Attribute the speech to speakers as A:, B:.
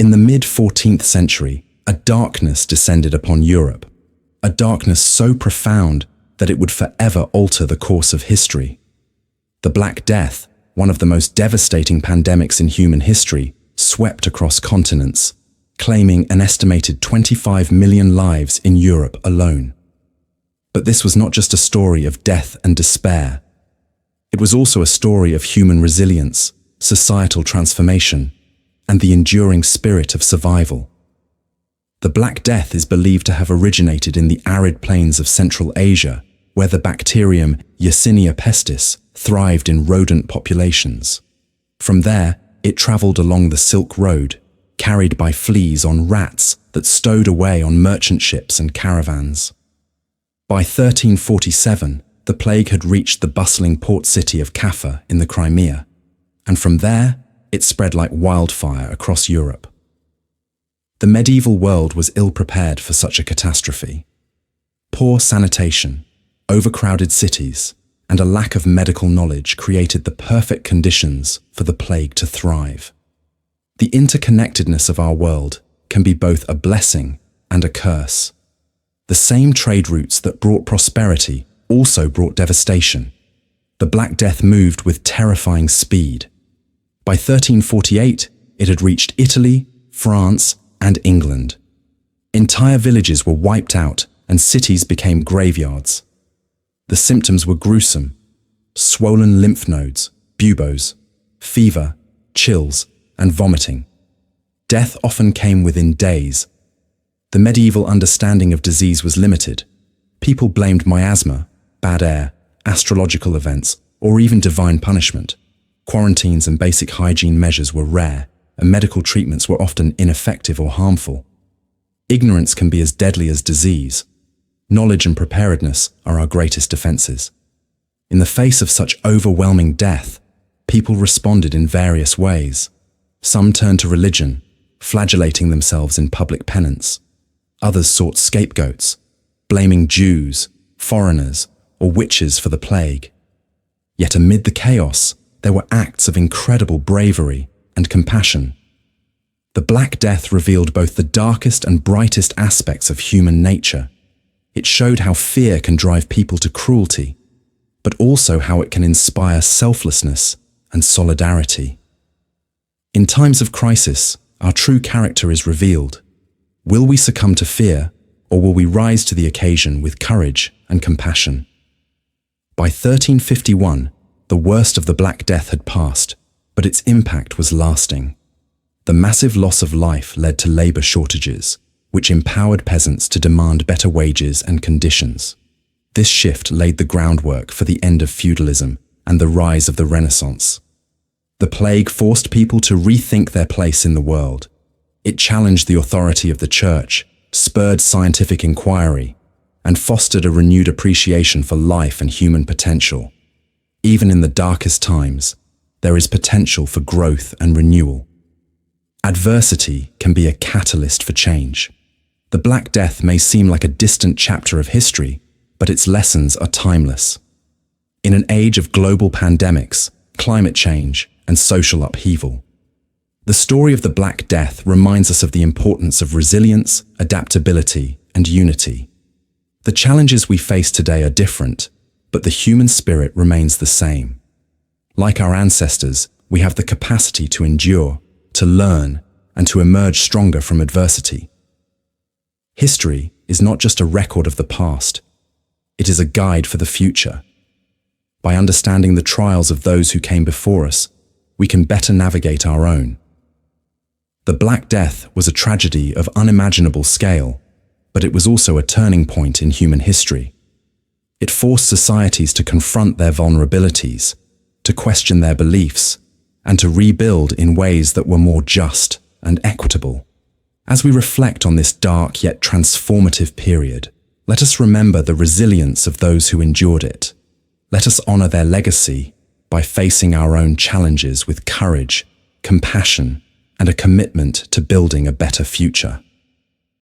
A: In the mid-14th century, a darkness descended upon Europe, a darkness so profound that it would forever alter the course of history. The Black Death, one of the most devastating pandemics in human history, swept across continents, claiming an estimated 25 million lives in Europe alone. But this was not just a story of death and despair. It was also a story of human resilience, societal transformation, and the enduring spirit of survival. The Black Death is believed to have originated in the arid plains of Central Asia, where the bacterium Yersinia pestis thrived in rodent populations. From there, it traveled along the Silk Road, carried by fleas on rats that stowed away on merchant ships and caravans. By 1347, the plague had reached the bustling port city of Kaffa in the Crimea, and from there, it spread like wildfire across Europe. The medieval world was ill-prepared for such a catastrophe. Poor sanitation, overcrowded cities, and a lack of medical knowledge created the perfect conditions for the plague to thrive. The interconnectedness of our world can be both a blessing and a curse. The same trade routes that brought prosperity also brought devastation. The Black Death moved with terrifying speed. By 1348, it had reached Italy, France, and England. Entire villages were wiped out and cities became graveyards. The symptoms were gruesome: swollen lymph nodes, buboes, fever, chills, and vomiting. Death often came within days. The medieval understanding of disease was limited. People blamed miasma, bad air, astrological events, or even divine punishment. Quarantines and basic hygiene measures were rare, and medical treatments were often ineffective or harmful. Ignorance can be as deadly as disease. Knowledge and preparedness are our greatest defenses. In the face of such overwhelming death, people responded in various ways. Some turned to religion, flagellating themselves in public penance. Others sought scapegoats, blaming Jews, foreigners, or witches for the plague. Yet amid the chaos, there were acts of incredible bravery and compassion. The Black Death revealed both the darkest and brightest aspects of human nature. It showed how fear can drive people to cruelty, but also how it can inspire selflessness and solidarity. In times of crisis, our true character is revealed. Will we succumb to fear, or will we rise to the occasion with courage and compassion? By 1351, the worst of the Black Death had passed, but its impact was lasting. The massive loss of life led to labor shortages, which empowered peasants to demand better wages and conditions. This shift laid the groundwork for the end of feudalism and the rise of the Renaissance. The plague forced people to rethink their place in the world. It challenged the authority of the church, spurred scientific inquiry, and fostered a renewed appreciation for life and human potential. Even in the darkest times, there is potential for growth and renewal. Adversity can be a catalyst for change. The Black Death may seem like a distant chapter of history, but its lessons are timeless. In an age of global pandemics, climate change, and social upheaval, the story of the Black Death reminds us of the importance of resilience, adaptability, and unity. The challenges we face today are different, but the human spirit remains the same. Like our ancestors, we have the capacity to endure, to learn, and to emerge stronger from adversity. History is not just a record of the past, it is a guide for the future. By understanding the trials of those who came before us, we can better navigate our own. The Black Death was a tragedy of unimaginable scale, but it was also a turning point in human history. It forced societies to confront their vulnerabilities, to question their beliefs, and to rebuild in ways that were more just and equitable. As we reflect on this dark yet transformative period, let us remember the resilience of those who endured it. Let us honor their legacy by facing our own challenges with courage, compassion, and a commitment to building a better future.